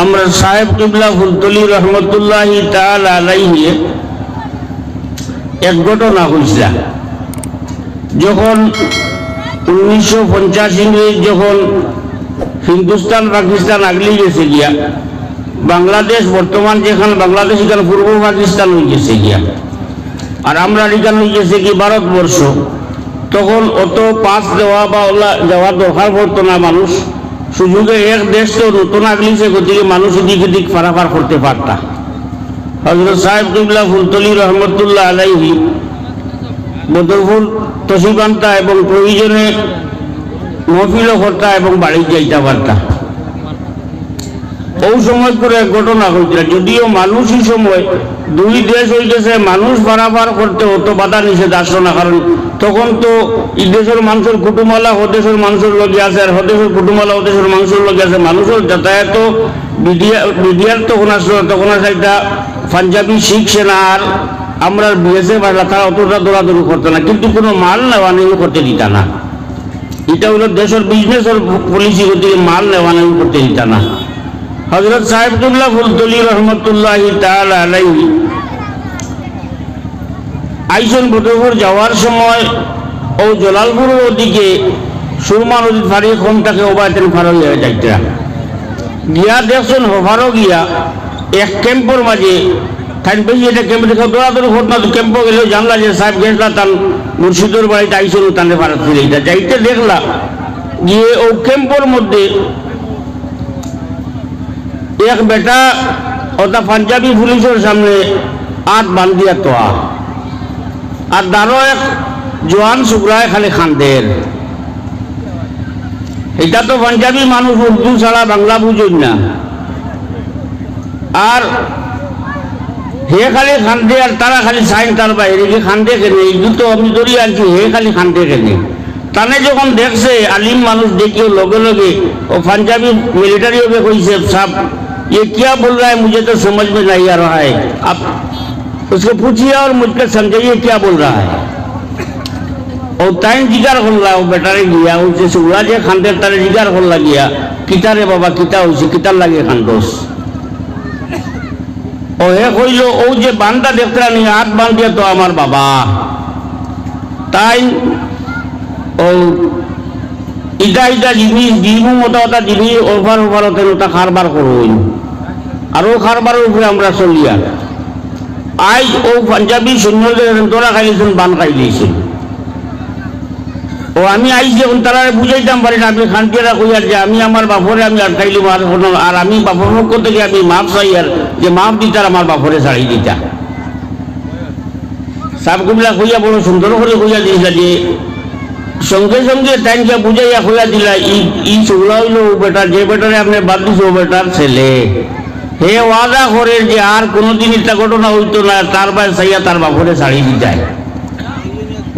আমরা সাহেব কিবলা ফুলতলি রহমতুল্লাহি তাআলা আলাইহি এক ঘটনা হয়েছিল। যখন 1985 যখন হিন্দুস্তান পাকিস্তান আগলি গেছে গিয়া, বাংলাদেশ বর্তমান যেখানে বাংলাদেশ এখানে পূর্ব পাকিস্তান হয়ে গেছে গিয়া, আর আমরা এখানে হয়ে গেছে কি ভারতবর্ষ। তখন অত পাস দেওয়া বা ওলা যাওয়ার দরকার পড়তো না, মানুষ সুযোগে এক দেশ তো নতুন আগলিছে, গতিকে মানুষ এদিক এদিক পারাপার করতে পারতা। হযরত সাহেব কিবলা ফুলতলি রহমতুল্লাহ আলাইহি বদরপুর তসিব আনতা এবং প্রয়োজনে মহফিলও করতা এবং বাড়ি যাইতে পারতা। ওই সময় করে এক ঘটনা হয়েছিল, যদিও মানুষই সময় দুই দেশ হয়ে গেছে, মানুষ পারাপার করতে অত বাধা নিষেধ আসলো না, কারণ তখন তো এই দেশের মানুষের কুটুমালা হদেশের মানুষের লগে আছে, আর হদেশের কুটুমালা হদেশের মানুষের লগে আছে। মানুষের যাতায়াত মিডিয়ার তখন আসলো, তখন আছে একটা পাঞ্জাবি শিখ সেনা আর আমরা বিএসএফ আসলা, তারা অতটা দৌড়াদৌড়ি করতো না, কিন্তু কোনো মাল নেওয়া নেওয়া করতে দিত না। এটা হলো দেশের বিজনেসের পলিসি, গতিকে মাল নেওয়া নেওয়া করতে দিত না। হযরত সাহেব কিবলা ফুলতলি রহমতুল্লাহি তাআলা আলাইহি আইসন বদরপুর যাওয়ার সময় ও জলালপুর ওদিকে সুরমা নদীর ফাড়ি কমটাকে ওবায়তেন ফারো হয়ে যাইতা গিয়া দেখছেন হফারও গিয়া এক ক্যাম্পের মাঝে ঠাইন পেয়ে এটা ক্যাম্প দেখে দৌড়াদৌড়ি ঘটনা, ক্যাম্পও গেলেও জানলা যে সাহেব গেছলা তার মুর্শিদের বাড়িতে আইসন তানে ফারাত ফিরে এটা যাইতে দেখলা গিয়ে ও ক্যাম্পের মধ্যে এক বেটা ওটা পাঞ্জাবি পুলিশের সামনে আট বান্ধিয়া তোয়া, আর দারো এক জোয়ান শুক্রায় খালি খান্দের। এটা তো পাঞ্জাবি মানুষ উর্দু ছাড়া বাংলা বুঝুন না, আর হে খালি খান্দে আর তারা খালি সাইন তার বাইরে কি খান্দে কেনে, এইগুলো তো আমি ধরি আনছি, হে খালি খান্দে কেনে। তানে যখন দেখছে আলিম মানুষ দেখিও लगे लगे वो पंजाबी मिलिट्री में कोई से साहब ये क्या बोल रहा है, मुझे तो समझ में नहीं आ रहा है, आप उसको पूछिए और मुझको समझाइए क्या बोल रहा है। और टाइम जिगार खोला वो बेटारे गया उनसे सुला जे खानते तारे जिगार खोला गया किता रे बाबा किता उसे किता लगे खानदोस और हे कइलो ओ जे बांधा देखता नहीं हाथ बांध दिया तो हमार बाबा टाइम ও ইটা ইটা জিনিস দিমু মোটা ওটা জিনিস ওভার ওভার হতে ওটা কারবার করুন, আর ও কারবারের উপরে আমরা চলিয়া আজ ও পাঞ্জাবি সৈন্যদের তোরা খাইলেছেন বান খাইলেছেন। ও আমি আইস যখন তারা বুঝাইতাম পারি না, আপনি খানটিয়ারা কইয়ার যে আমি আমার বাপরে আমি আটকাইলি আর আমি বাপর পক্ষ থেকে আমি মাপ চাই, আর যে মাপ দিতার আমার বাপরে ছাড়িয়ে দিতা। সাহেব কিবলা কইয়া বড় সুন্দর করে কইয়া দিয়েছিল যে সঙ্গে সঙ্গে টাইমকে বুঝাইয়া হইয়া দিলা ই চুগলা হইল বেটা, যে বেটারে আপনি বাদ দিছে ও বেটার ছেলে। হে ওয়াদা করে যে আর কোনোদিন একটা ঘটনা হইতো না, তার বাই চাইয়া তার বাপরে ছাড়িয়ে দিতায়।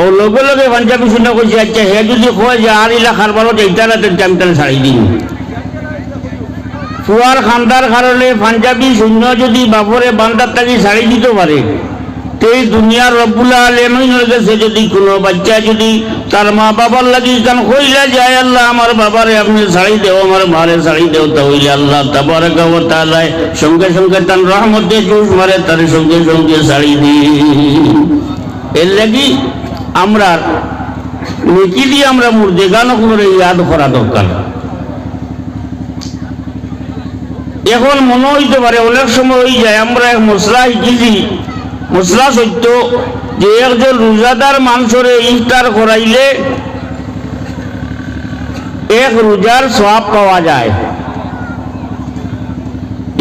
ও লগে লগে পাঞ্জাবি শুনে কইছে আচ্ছা হে যদি কয় যে আর ইলা খারবারও যাইতা না তেমনি আমি তাহলে ছাড়িয়ে দিন। ফুয়ার খান্দার কারণে পাঞ্জাবি শূন্য যদি বাপরে বান্দার তাকে ছাড়িয়ে দিতে পারে, এই দুনিয়ার রব্বুল আলামিন কাছে যদি কোনো বাচ্চা যদি তার মা বাবার লাগি কান কইলা যায় আল্লাহ আমার বাবারে আপনি ছাড়ি দেও আমার মারে ছাড়ি দেও, তাহলে আল্লাহ তাবারাকা ওয়া তাআলা সঙ্গে সঙ্গে তার রহমতে জুস মারে তার সঙ্গে সঙ্গে ছাড়ি দিই। এর লাগি আমরা নেকি দিয়ে আমরা মুর্দেগান করে ইয়াদ করা দরকার। এখন মনে হইতে পারে অনেক সময় হয়ে যায় আমরা এক মশলা শিখেছি, মশলা সত্য যে একজন রোজাদার মানুষরে ইফতার করাইলে এক রোজার সওয়াব পাওয়া যায়।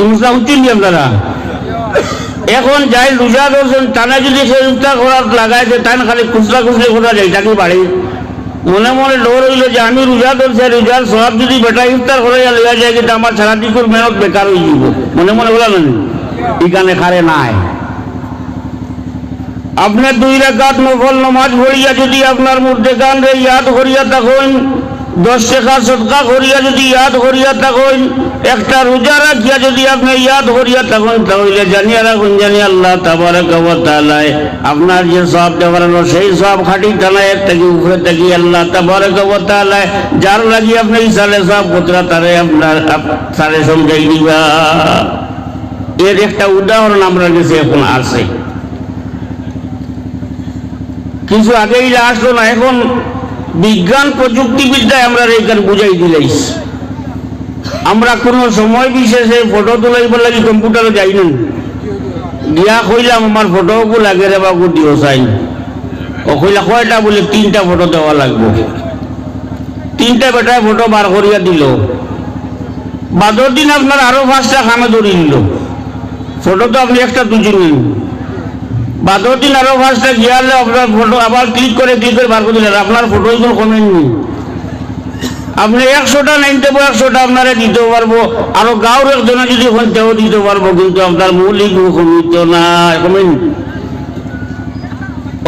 এই মশলা হচ্ছেন আপনারা এখন যাই রোজা ধরছেন টানা যদি সে ইফতার করার লাগাইছে টান খালি খুচরা খুচরি করা যায় টাকি বাড়ি মনে মনে ডর হইল যে আমি রোজা ধরছি, রোজার সওয়াব যদি বেটা ইফতার করাইয়া লেয়া যায় কিন্তু আমার সারা দিকুর মেহনত বেকার হয়ে যাব, মনে মনে বলা না এখানে খারে নাই। আপনার 2 রাকাত নফল নামাজ পড়িয়া যদি আপনার মুর্দেগান রে ইয়াদ করিয়া তখন 10 টাকা সদকা করিয়া যদি ইয়াদ করিয়া থাকেন, একটা রোজা রাখিয়া যদি আপনি ইয়াদ করিয়া থাকেন, তাহলে জানিয়া রাখুন জানি আল্লাহ তাবারাকা ওয়া তাআলা আপনার যে সওয়াব দেওয়ার সেই সওয়াব খাটি থানায় থেকে উপরে থেকে আল্লাহ তাবারাকা ওয়া তাআলা যার লাগি আপনি ইসালে সওয়াব কতরা তারে আপনার তারে সমঝাই দিবা। এর একটা উদাহরণ আমরা কাছে এখন আছে, কিছু আগেই আসলো না, এখন বিজ্ঞান প্রযুক্তিবিদ্যায় আমরা এইখানে বুঝাই দিলাইস। আমরা কোনো সময় বিশেষে ফটো তোলাইবার লাগি কম্পিউটারে যাই না, দিয়া কইলাম আমার ফটোকে লাগে রে বাবু দিও চাই, ও কইলা কয়টা বলে 3টা ফটো দেওয়া লাগবে। 3টা বেটায় ফটো বার করিয়া দিল, বাদর দিন আপনার আরো 5টা খামে ধরে নিল। ফটো তো আপনি একটা দুজনই, বাদর দিন আরো 5টা গিয়ালে আপনার ফটো আবার ক্লিক করে বার করে দিলেন, আপনার ফটো এগুলো কমেননি। আপনি 100টা নাইন দেবো, 100টা আপনারা দিতে পারবো, আরো গাঁর একজনে যদি তেও দিতে পারবো, কিন্তু আপনার মৌলিক কমিত না কমেন।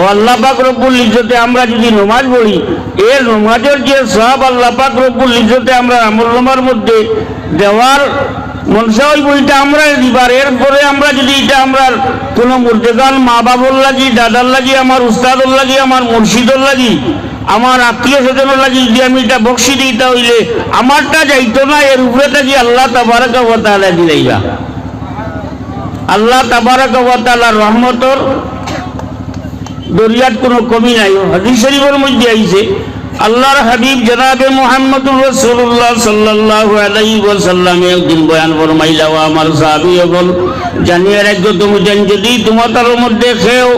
ও আল্লাহ পাক রব্বুল ইজ্জতে আমরা যদি নমাজ পড়ি, এর নমাজের যে সওয়াব আল্লাহ পাক রব্বুল ইজ্জতে আমরা আমলনামার মধ্যে দেওয়ার মনসা ওই বইটা আমরা দিবার। এরপরে আমরা যদি এটা আমরা কোনো মুর্দেগান মা বাবার লাগি, দাদার লাগি, আমার উস্তাদর লাগি, আমার মুর্শিদর লাগি, আমার আত্মীয় স্বজনের লাগি যদি আমি এটা বক্সি দিতে হইলে আমারটা যাইতো না, এর উপরে থাকি আল্লাহ তাবারাকা ওয়া তাআলা দিলাইবা। আল্লাহ তাবারাকা ওয়া তাআলার রহমতর দরিয়াত কোনো কমি নাই। হাদিস শরীফের মধ্যে আইছে আল্লাহর হাবিব জনাবে মুহাম্মদুর রাসূলুল্লাহ সাল্লাল্লাহু আলাইহি ওয়াসাল্লাম একদিন বয়ান ফরমাইলা, ও আমার সাহাবীগণ জানিয়ে রাখো, তুমি যদি তোমাদের মধ্যে খেও,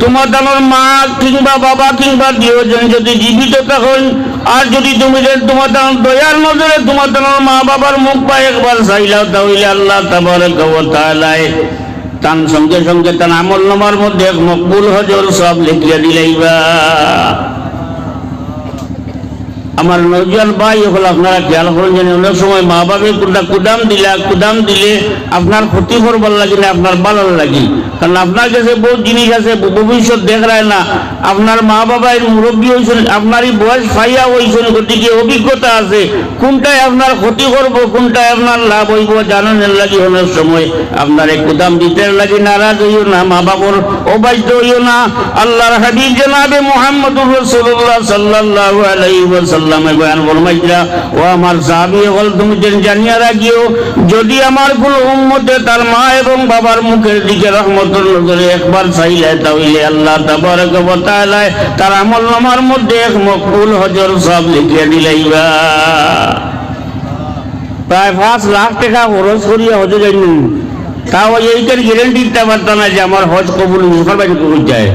তোমাদের মা কিংবা বাবা কিংবা প্রিয়জন যদি জীবিত থাকেন, আর যদি তুমি তোমাদের দয়ার নজরে তোমাদের মা বাবার মুখ পায় একবার চাইলাও, তাহলে আল্লাহ তাবারাকা ওয়া তাআলা তার সঙ্গে সঙ্গে তার আমল নামার মধ্যে মকবুল হজর সব লিখিয়া দিলাইবা। আমার নজর ভাই হল আপনারা খেয়াল করেন, জানি অনেক সময় মা বাবা কুদাম দিলে আপনার ক্ষতি করবার লাগে না, আপনার ভালো লাগে। কারণ আপনার কাছে বহুত জিনিস আছে, ভবিষ্যৎ দেখায় না। আপনার মা বাবা এর মুরব্বী হয়েছেন, আপনারই বয়স ফাইয়া হয়েছেন, গতিকে অভিজ্ঞতা আছে কোনটায় আপনার ক্ষতি করবো, কোনটায় আপনার লাভ হইব জানানোর লাগে। অনেক সময় আপনার কুদাম দিতে লাগে, নারাজ হইও না, মা বাবার অবাধ্য হইও না। আল্লাহর হাবিব জনাবে মুহাম্মদুর রাসূলুল্লাহ সাল্লাল্লাহু আলাইহি ওয়াসাল্লাম বয়ান ফরমাইলা, ও আমার সাহাবী হল তুমি জানিয়া রাখিও, যদি আমার কোন উম্মতে তার মা এবং বাবার মুখের দিকে রহমতের নজরে একবার চাইলে, তাহলে আল্লাহ তাবারাকা ওয়া তাআলা তার আমলনামার মধ্যে এক মকবুল হজর সব লিখিয়ে দিলাইবা। প্রায় 5 লাখ টাকা খরচ করিয়া হজে যাইনি, তাও এইটার গ্যারেন্টি দিতে পারতাম না যে আমার হজ কবুল মুসলমান কবুল যায়।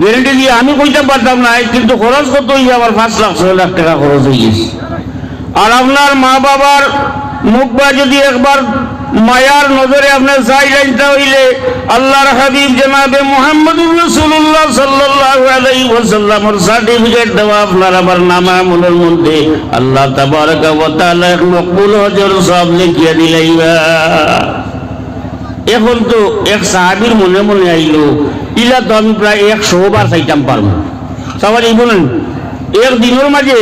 গ্যারেন্টি দিয়ে আমি কইতে পারতাম না, কিন্তু খরচ কত হইয়া আমার 5 লাখ 6 লাখ টাকা খরচ হয়ে গেছে। আর আপনার মা বাবার মুখ বা যদি একবার মায়ার নজরে আপনার চাই জানতে হইলে আল্লাহর হাবিব জনাবে মুহাম্মদুর রাসূলুল্লাহ সাল্লাল্লাহু আলাইহি ওয়াসাল্লামের সার্টিফিকেট দেওয়া আপনার আবার নামা আমলের মধ্যে আল্লাহ তাবারাকা ওয়া তাআলা মকবুল হজর সব লিখিয়ে দিলাইবা। এখন তো এক সাহাবীর মনে মনে আইলো, ইলা তো আমি প্রায় 100 বার চাইতাম পারবো। সবাই বলেন এক দিনের মাঝে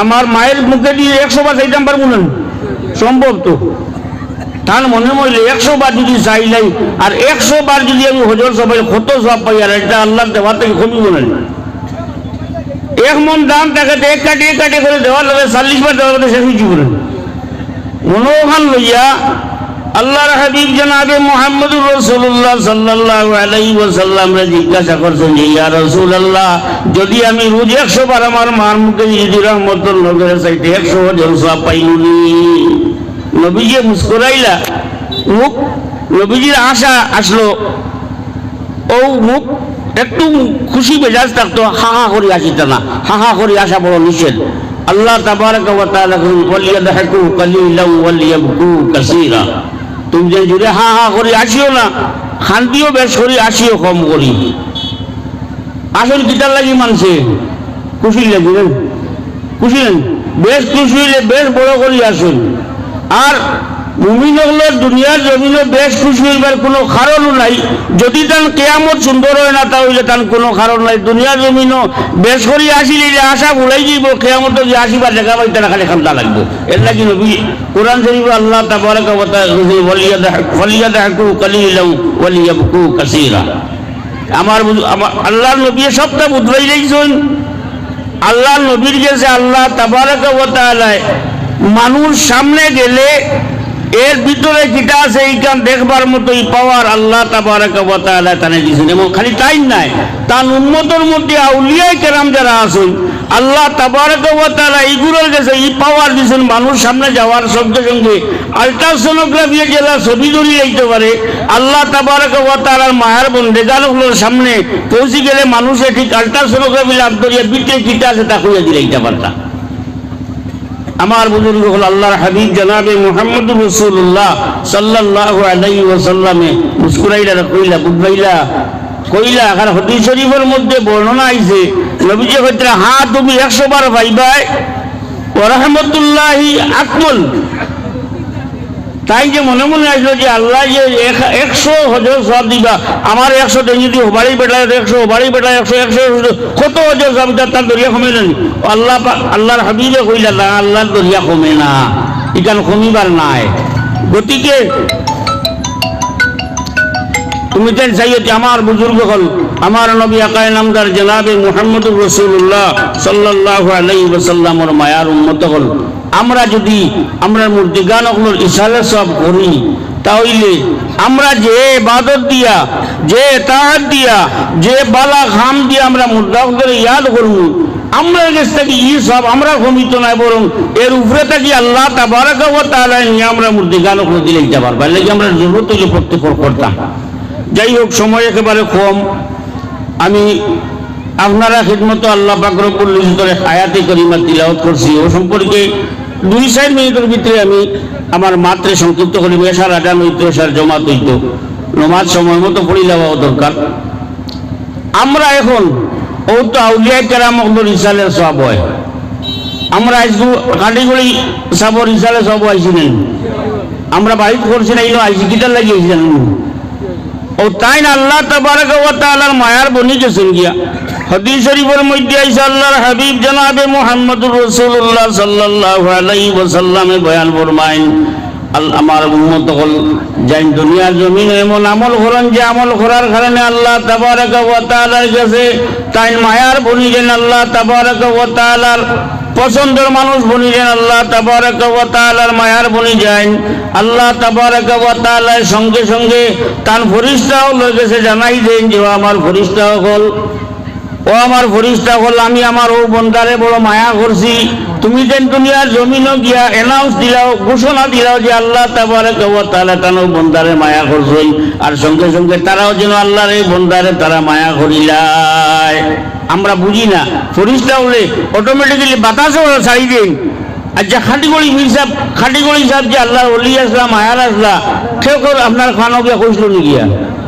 আমার মায়ের মুখে দিয়ে 100 বার চাইতাম পারবো না, সম্ভব তো? তার মনে মনে 100 বার যদি চাইলাই, আর 100 বার যদি আমি হজর সবাই কত সব পাই, আর এটা আল্লাহ দেওয়ার থেকে কমিব না। 1 মন দাম তাকে এক কাটি করে দেওয়ার লাগে, 40 বার দেওয়ার লাগে শেষ হয়েছি বলেন। মনোখান লইয়া আল্লাহর হাবিব জনাবে মুহাম্মদুর রাসূলুল্লাহ সাল্লাল্লাহু আলাইহি ওয়াসাল্লামকে জিজ্ঞাসা করছেন, ইয়া রাসূলুল্লাহ, যদি আমি রোজ 100 বার আমার মার মুখে যদি রহমতের নজরে চাইতে 100 হজর সওয়াব পাইলুনি? নবীজি মুস্কুরাইলা, মুখ নবীজির আশা আসলো, ও মুখ একটু খুশি মেজাজ থাকতো, হা হা করে আসিত না। হা হা করে আসা বড় নিষেধ। আল্লাহ তাবারাকা ওয়া তাআলা ওয়ালিয়াদহাকু কালিলান ওয়ালিয়াবকু কাসীরা, তুমি যে জুড়ে হা হা করে আসিও না, শান্তিও বেশ করি আসিও কম করি। আসল কিতার লাগি মানছে খুশি লাগবে, খুশি বেশ খুশি হইলে বেশ বড় করি আসুন। আর মুমিন হলে দুনিয়ার জমিনে বেশ খুশি হইবার কোনো কারণও নাই। যদি তার কেয়ামত সুন্দর হয় না তাহলে তার কোনো কারণ নাই। দুনিয়ার জমিনও বেশ করি আসিলে আশা ভুলাই যাইব, কেয়ামত যে আসিবার দেখা পাই তারা খালি খান্তা লাগবে। এর লাগি নবী কোরআন শরীফ আল্লাহ তাবারাকা ওয়া তাআলা ওয়ালিয়াদহাকু কালিলান ওয়ালিয়াবকু কাসীরা। আমার আল্লাহর নবী সবটা বুঝাই লাইছেন। আল্লাহর নবীর কাছে আল্লাহ তাবারাকা ওয়া তাআলা মানুষ সামনে গেলে এর ভিতরে কিটা আছে এইখান দেখবার মতোই পাওয়ার আল্লাহ তাবারাকা ওয়া তাআলা তানে দিয়েছেন। এবং খালি তাই নাই, তার উম্মতের মধ্যে আউলিয়ায়ে কেরাম যারা আছেন আল্লাহ তাবারাকা ওয়া তাআলা এইগুলোর কাছে এই পাওয়ার দিয়েছেন। মানুষ সামনে যাওয়ার সঙ্গে সঙ্গে আল্ট্রাসোনোগ্রাফি যেটা ছবি ধরিয়ে যাইতে পারে, আল্লাহ তাবারাকা ওয়া তাআলার মায়ার বন্দেগানগুলোর সামনে পৌঁছে গেলে মানুষে ঠিক আল্ট্রাসোনোগ্রাফি লাভ করিয়া ভিতরে কিটা আছে তা খুঁজে দিলাইতে পারতাম। আমার বুজুর্গ হল আল্লাহর হাবিব জনাবে মুহাম্মদুর রাসূলুল্লাহ সাল্লাল্লাহু আলাইহি ওয়াসাল্লামে মুস্কুরাইলা কইলা বুঝবাইলা কইলা। আর হাদিস শরীফের মধ্যে বর্ণনা আইছে নবীজি কইতে হ্যাঁ তুমি 100 বার ভাইবাই ওয়া রাহমাতুল্লাহি আকমল। তাই যে মনে মনে আসলো যে আল্লাহ যে 100 হজর সব দিবা, আমার 100 তে যদি বাড়ি বেটায় 100 বাড়ি বেটায় 100 কত হজর সব তার দরিয়া কমে না। আল্লাহ আল্লাহর হাবিবে কইলা না আল্লাহর দরিয়া কমে না, এখানে কমিবার নাই। গতিকে তুমি তেন চাইয়ে আমার বুজুর্গ হল আমার নবী আকায়ে নামদার জনাবে মুহাম্মদুর রাসূলুল্লাহ সাল্লাল্লাহু আলাইহি ওয়াসাল্লামের মায়ার উম্মত হল। আমরা যদি আমরা মুর্দিগানগুলোর ইশারা সব করি তাহলে আমরা যে ইবাদত দিয়া, যে ইতাআত দিয়া, যে বালা খাম দিয়া আমরা মুর্দাগুলোর ইয়াদ করব, আমরা কাছ থেকে ই সব আমরা কমিত নাই, বরং এর উপরে থাকি আল্লাহ তাবারাকা ওয়া তাআলা নিয়ে আমরা মুর্দিগানগুলো দিলে দিতে পারবো। এর লাগি আমরা জরুরত হইলে প্রত্যেক করতাম। যাই হোক, সময় একেবারে কম। আমি আপনারা খিদমত আল্লাহ পাক রব্বুল ইজ্জতের আয়াতে কারিমা তিলাওয়াত করছি। ও সম্পর্কে 2-4 মিনিটের ভিতরে আমি আমার মাত্রে সংক্ষিপ্ত করি। এশার আজান হইতো, এশার জমাত হইতো, নমাজ সময় মতো পড়ি যাওয়া দরকার। আমরা এখন ও তো আউলিয়া কেরাম ইসালে সব হয়। আমরা আজকে কাটিগড়ি সাবর ইসালে সব আইছিলেন, আমরা বাড়িতে করছি না, এগুলো আইসি কিটার লাগিয়েছিলেন। ও তাই না আল্লাহ তাবারাকা ওয়া তাআলার মায়ার বনি গেছেন গিয়া। হাদিস শরীফের মধ্যে আইসা আল্লাহর হাবিব জনাবে মুহাম্মদুর রাসূলুল্লাহ সাল্লাল্লাহু আলাইহি ওয়াসাল্লামে বয়ান ফরমায়েন আমার উম্মত হল যাই দুনিয়ার জমিনে এমন আমল করেন যে আমল করার কারণে আল্লাহ তাবারাকা ওয়া তাআলার কাছে তাই মায়ার বনি গেন। আল্লাহ তাবারাকা ওয়া তাআলার পছন্দের মানুষ বনি যান, আল্লাহ তাবারাকা ওয়া তাআলার মায়ার বনি যায়। আল্লাহ তাবারাকা ওয়া তাআলার সঙ্গে সঙ্গে তার ফেরেশতাও লয়ে গেছে জানাই দেন যে আমার ফেরেশতা হল, ও আমার ফেরেশতা হল, আমি আমার ও বন্দারে বড় মায়া করছি। তুমি যেন দুনিয়ার জমিনও গিয়া অ্যানাউন্স দিলাও, ঘোষণা দিলাও যে আল্লাহ তাবারাকা ওয়া তাআলা তার বন্দারে মায়া করছই। আর সঙ্গে সঙ্গে তারাও যেন আল্লাহর এই বন্দারে তারা মায়া করিলায়। আমরা বুঝি না, ফেরেশতা হলে অটোমেটিক্যালি বাতাসও ছাড়ি দেন। আচ্ছা খাটিগড়ি হিসাব, খাটিগড়ি হিসাব যে আল্লাহর ওলি আসলা মায়ার আসলা, কেউ কেউ আপনার খানো গিয়া কইছিল নি গিয়া?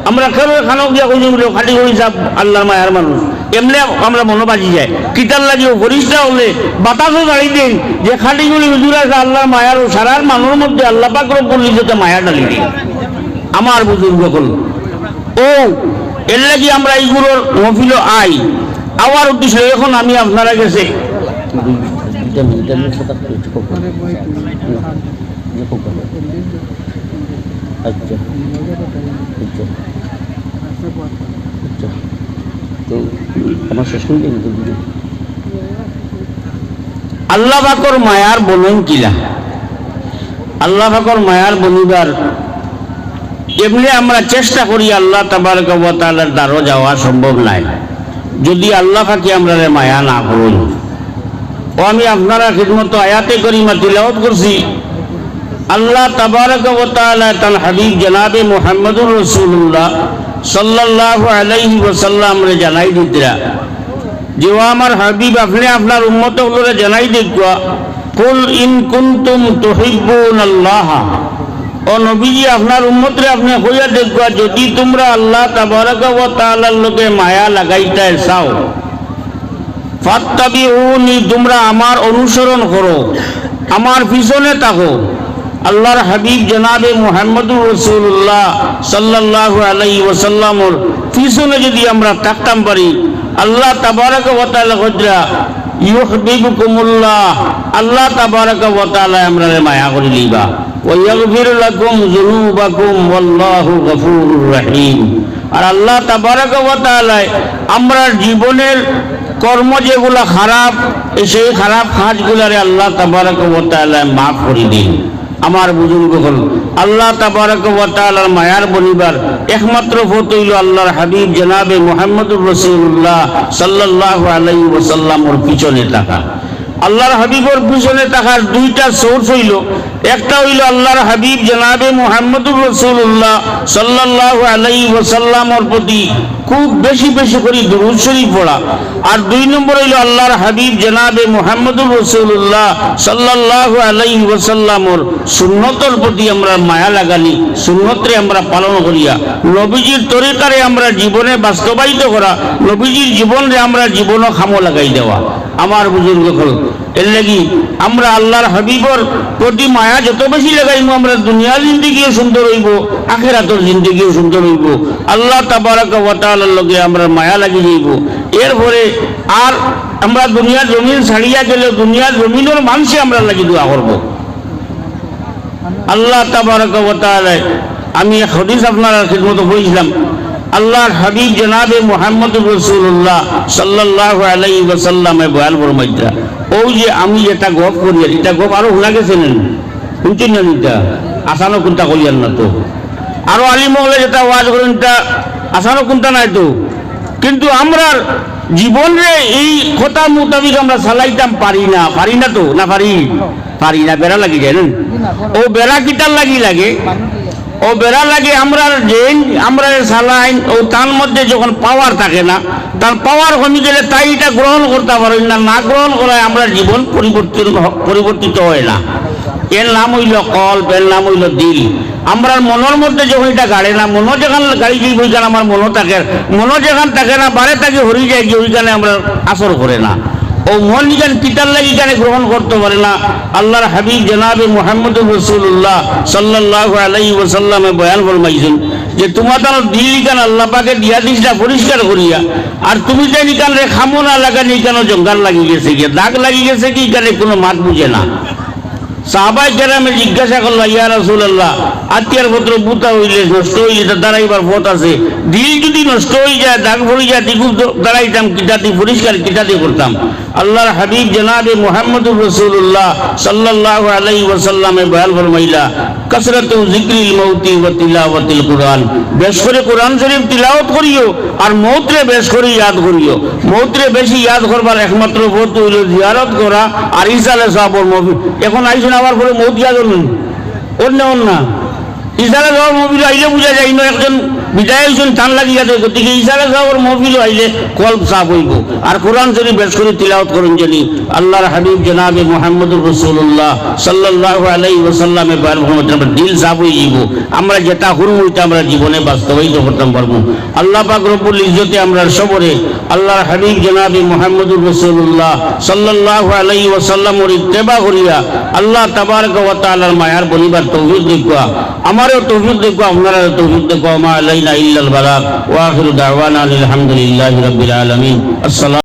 আমরা কেউ খানো গিয়া কইছি বলে খাটিগড়ি হিসাব আল্লাহর মায়ার মানুষ, এমনি আমরা মনে বাজি যায়। কিতার লাগিও ফেরেশতা হলে বাতাসও ছাড়ি দেন যে খাটিগড়ি হুজুর আছে আল্লাহর মায়ার, সারার মানুষের মধ্যে আল্লাহ পাক রব্বুল ইজ্জতে মায়া ডালি দিন। আমার বুজুর্গ হল ও এর লাগি আমরা এইগুলোর মহফিল আই আওয়ার উদ্দেশ্য। এখন আমি আপনারা গেছে আল্লাহ পাকের মায়ার বলেন কিলা, আল্লাহ পাকের মায়ার বনিবার এমনি আমরা চেষ্টা করি আল্লাহ তাবারাকা ওয়া তাআলার দ্বারও যাওয়া সম্ভব নাই যদি আল্লাহ পাকে আমরা মায়া না করি। ও আমি আপনারা খিদমত আয়াতে কারিমা তিলাওয়াত করছি। আল্লাহ তাবারাকা ওয়া তাআলা তার হাবিব জনাবে মুহাম্মদুর রাসূলুল্লাহ সাল্লাল্লাহু আলাইহি ওয়াসাল্লাম রে জানাই দিতরা যে ও আমার হাবিব আপনি আপনার উম্মতগুলোরে জানাই দেখবা কুল ইন কুনতুম তুহিব্বুনাল্লাহ, ও নবীজি আপনার উম্মতরে আপনি কইয়া দেখবা যদি তোমরা আল্লাহ তাবারাকা ওয়া তাআলার লগে মায়া লাগাইতে চাও, ফাত্তাবিউনি তোমরা আমার অনুসরণ করো, আমার পিছনে থাকো। আল্লাহর হাবিব জনাবে মুহাম্মদুর রাসূলুল্লাহ সাল্লাল্লাহু আলাইহি ওয়াসাল্লামর পিছনে যদি আমরা থাকতাম পারি, আল্লাহ তাবারাক ওয়া তাআলা কইরা ইউহিব্বুকুমুল্লাহ, আল্লাহ তাবারাক ওয়া তাআলা আমরারে মায়া করে লইবা, ওয়া ইয়াগফির লাকুম যুনুবাকুম ওয়াল্লাহু গফুরুর রহিম। আর আল্লাহ তাবারাক ওয়া তাআলা আমরা জীবনের কর্ম যেগুলা খারাপ, সেই খারাপ কাজগুলারে আল্লাহ তাবারাক ওয়া তাআলা মাফ করে দিন। আমার বুজুর্গগণ, আল্লাহ তাবারাক ওয়া তাআলার মায়ার বনিবার একমাত্র পথ হইল আল্লাহর হাবিব জনাবে মুহাম্মদুর রাসূলুল্লাহ সাল্লাল্লাহু আলাইহি ওয়াসাল্লামের পিছনে থাকা। আল্লাহর হাবিবের পিছনে থাকার দুইটা সোর্স হইল, একটা হইল আল্লাহর হাবিব জনাবে মুহাম্মদুর রাসূলুল্লাহ সাল্লাল্লাহু আলাইহি ওয়াসাল্লামের প্রতি খুব বেশি বেশি করে দুরূদ শরীফ পড়া, আর দুই নম্বর হইল আল্লাহর হাবিব জনাবে মুহাম্মদুর রাসূলুল্লাহ সাল্লাল্লাহু আলাইহি ওয়াসাল্লামের সুন্নতের প্রতি আমরা মায়া লাগানি, সুন্নতরে আমরা পালন করিয়া নবীজির তরিকারে আমরা জীবনে বাস্তবায়িত করা, নবীজির জীবনে আমরা জীবনও খামো লাগাই দেওয়া। আমার বুজুর্গগণ, এর লাগি আমরা আল্লাহর হাবিবর প্রতি মায়া যত বেশি লাগাইব, আমরা দুনিয়ার জিন্দেগিও সুন্দর হইব, আখিরাতের জিন্দেগিও সুন্দর হইব। আল্লাহ তাবারাক ওয়া তাআলার লগে আমরা মায়া লাগি যাইব। এরপরে আর আমরা দুনিয়ার জমিন ছাড়িয়া গেলে দুনিয়ার জমিনের মানুষে আমরা লাগি দোয়া করব। আল্লাহ তাবারাক ওয়া তাআলা, আমি এক হাদিস আপনার খিদমতে বলেছিলাম, আল্লাহর হাবিব জনাবে মুহাম্মদুর রাসূলুল্লাহ সাল্লাল্লাহু আলাইহি ওয়াসাল্লামে বয়ান ফরমাইতা, ওই যে আমি এটা গপ করি, এটা গপ আরো শোনা গেছে না, শুনছেন না? এটা আসানো কোনটা করিয়ান না তো, আরো আলিম হলে যেটা ওয়াজ করেন তা আসানো কোনটা নাই তো, কিন্তু আমরা জীবনে এই কথা মোতাবিক আমরা চালাইতাম পারি না, পারি না তো, না পারি পারি না, বেড়া লাগি যায় না। ও বেড়া কিটার লাগি লাগে, ও বেড়া লাগে আমরা যে আমরা চালাই, ও তার মধ্যে যখন পাওয়ার থাকে না, তার পাওয়ার কমে গেলে তাই এটা গ্রহণ করতে পারি না, না গ্রহণ করায় আমরা জীবন পরিবর্তিত হয় না। এর নাম হইল কল্প, এর নাম হইল দিল। আমরা মনের মধ্যে যখন এটা গাড়ে না, মনো যেখানে গাড়ি যাই ওইখানে আমার মনো থাকে, মনো যেখানে থাকে না বারে তাকে হরি যায় কি ওইখানে আমরা আসর করে না, ও মন যেখানে কিতার লাগি এখানে গ্রহণ করতে পারে না। আল্লাহর হাবিব জনাবে মুহাম্মদুর রাসূলুল্লাহ সাল্লাল্লাহু আলাইহি ওয়াসাল্লামে বয়ান ফরমাইছেন যে তোমার দিল ইকান আল্লাহ পাকে দিয়া দিসটা পরিষ্কার করিয়া, আর তুমি যে ইকান রে খামো না লাগানি কেন জঙ্গাল লাগি গেছে কি, দাগ লাগি গেছে কি, এখানে কোনো মাত বুঝে না। সাহাবাই কেরামে জিজ্ঞাসা করলো, ইয়া রাসূলুল্লাহ, আত্মীয়ার পত্র বুতা হইলে নষ্ট হইলে তার দাঁড়াইবার পথ আছে, দিল যদি নষ্ট হয়ে যায়, দাগ পড়ে যায়, দিকু দাঁড়াইতাম কিতাটি পরিষ্কার কিতাটি করতাম। আল্লাহর হাবিব জনাবে মুহাম্মদুর রাসূলুল্লাহ সাল্লাল্লাহু আলাইহি ওয়াসাল্লামে বয়ান ফরমাইলা, কাসরাতু যিকরিল মাউতি ওয়া তিলাওয়াতিল কুরআন, বেশ করে কোরআন শরীফ তিলাওয়াত করিও আর মৌতরে বেশ করে ইয়াদ করিও। মৌতরে বেশি ইয়াদ করবার একমাত্র পথ হইল জিয়ারত করা আর ইসালে সাহাবর মহফিল। এখন আইসেন আবার পরে মৌত ইয়াদ করলেন অন্য অন্য ইসালে সাহাবর মহফিল আইলে বুঝা যায় না একজন বিদায় হয়েছেন টান লাগিয়া দেয়, গতিকে ইসালে সাহাবর মহফিল আইলে কল্প সাফ হইব। আর কোরআন শরীফ বেশ করে তিলাওয়াত করেন জানি আল্লাহর হাবিব জনাবে মুহাম্মদুর রাসূলুল্লাহ সাল্লাল্লাহু আলাইহি ওয়াসাল্লামে বয়ান ফরমাইছেন, দিল সাফ হয়ে যাব। আমরা যেটা হুরুম হইতে আমরা জীবনে বাস্তবায়িত করতে পারবো। আল্লাহ পাক রব্বুল ইজ্জতে আমরা সবরে আল্লাহর হাবিব জনাবে মুহাম্মদুর রাসূলুল্লাহ সাল্লাল্লাহু আলাইহি ওয়াসাল্লামের ইত্তেবা করিয়া আল্লাহ তাবারক ওয়া তাআলার মায়ার বনিবার তৌফিক দিকুয়া, আমারও তৌফিক দিকুয়া, আপনারও তৌফিক দিকুয়া। মা আলাইনা ইল্লাল বালাগ ওয়া আখিরু দাওয়ানা আলহামদুলিল্লাহি রাব্বিল আলামিন। আসসালামু